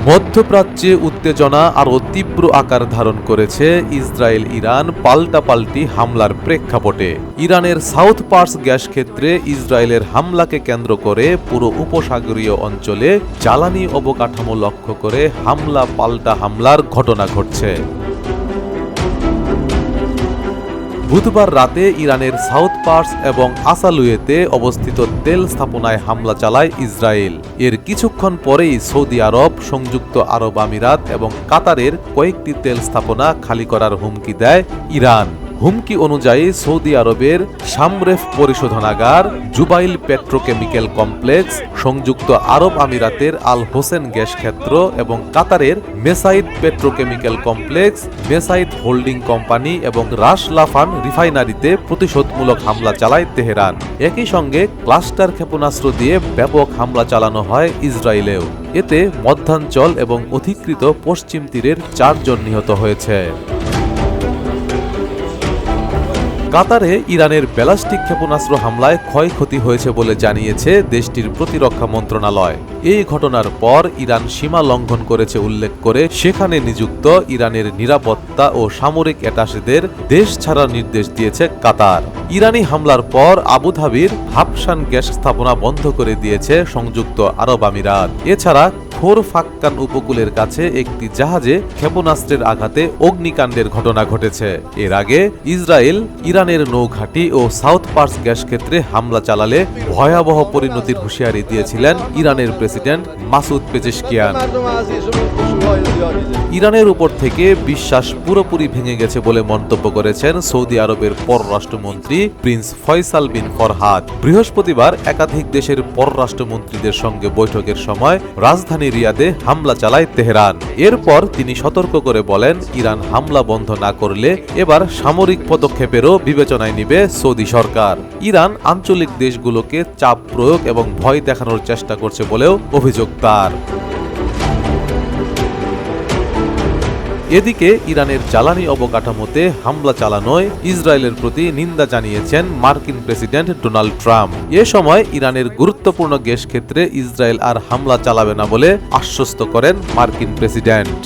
মধ্যপ্রাচ্যে উত্তেজনা আরও তীব্র আকার ধারণ করেছে ইসরায়েল ইরান পাল্টাপাল্টি হামলার প্রেক্ষাপটে। ইরানের সাউথ পার্স গ্যাস ক্ষেত্রে ইসরায়েলের হামলাকে কেন্দ্র করে পুরো উপসাগরীয় অঞ্চলে জ্বালানি অবকাঠামো লক্ষ্য করে হামলা পাল্টা হামলার ঘটনা ঘটছে। বুধবার রাতে ইরানের সাউথ পার্স এবং আসালুয়েতে অবস্থিত তেল স্থাপনায় হামলা চালায় ইসরায়েল। এর কিছুক্ষণ পরেই সৌদি আরব, সংযুক্ত আরব আমিরাত এবং কাতারের কয়েকটি তেল স্থাপনা খালি করার হুমকি দেয় ইরান। হুমকি অনুযায়ী সৌদি আরবের সামরেফ পরিশোধনাগার, জুবাইল পেট্রোকেমিক্যাল কমপ্লেক্স, সংযুক্ত আরব আমিরাতের আল হোসেন গ্যাস ক্ষেত্র এবং কাতারের মেসাইদ পেট্রোকেমিক্যাল কমপ্লেক্স, মেসাইদ হোল্ডিং কোম্পানি এবং রাস লাফান রিফাইনারিতে প্রতিশোধমূলক হামলা চালায় তেহরান। একই সঙ্গে ক্লাস্টার ক্ষেপণাস্ত্র দিয়ে ব্যাপক হামলা চালানো হয় ইসরায়েলেও। এতে মধ্যাঞ্চল এবং অধিকৃত পশ্চিম তীরের 4 জন নিহত হয়েছে। কাতারে ইরানের ব্যালিস্টিক ক্ষেপণাস্ত্র হামলায় ক্ষয়ক্ষতি হয়েছে বলে জানিয়েছে দেশটির প্রতিরক্ষা মন্ত্রণালয়। এই ঘটনার পর ইরান সীমা লঙ্ঘন করেছে উল্লেখ করে সেখানে নিযুক্ত ইরানের নিরাপত্তা ও সামরিক অ্যাটাশেদের দেশ ছাড়ার নির্দেশ দিয়েছে কাতার। ইরানি হামলার পর আবুধাবির হাবশান গ্যাস স্থাপনা বন্ধ করে দিয়েছে সংযুক্ত আরব আমিরাত। এছাড়া খোর ফাক্কান উপকূলের কাছে একটি জাহাজে ক্ষেপণাস্ত্রের আঘাতে অগ্নিকাণ্ডের ঘটনা ঘটেছে। এর আগে ইসরায়েল ইরানের নৌঘাঁটি ও সাউথ পার্স গ্যাস ক্ষেত্রে হামলা চালালে ভয়াবহ পরিণতির হুঁশিয়ারি দিয়েছিলেন ইরানের প্রেসিডেন্ট মাসুদ পেজেশকিয়ান। ইরানের উপর থেকে বিশ্বাস পুরোপুরি ভেঙে গেছে বলে মন্তব্য করেছেন সৌদি আরবের পররাষ্ট্রমন্ত্রী প্রিন্স ফয়সাল বিন ফরহাদ। বৃহস্পতিবার একাধিক দেশের পররাষ্ট্রমন্ত্রীদের সঙ্গে বৈঠকের সময় রাজধানী রিয়াদে হামলা চালায় তেহরান। এরপর তিনি সতর্ক করে বলেন, ইরান হামলা বন্ধ না করলে এবার সামরিক পদক্ষেপেরও বিবেচনায় নিবে সৌদি সরকার। ইরান আঞ্চলিক দেশগুলোকে চাপ প্রয়োগ এবং ভয় দেখানোর চেষ্টা করছে বলেও অভিযোগ তার। এদিকে ইরানের জ্বালানি অবকাঠামোতে হামলা চালানোয় ইসরায়েলের প্রতি নিন্দা জানিয়েছেন মার্কিন প্রেসিডেন্ট ডোনাল্ড ট্রাম্প। এ সময় ইরানের গুরুত্বপূর্ণ গ্যাস ক্ষেত্রে ইসরায়েল আর হামলা চালাবে না বলে আশ্বস্ত করেন মার্কিন প্রেসিডেন্ট।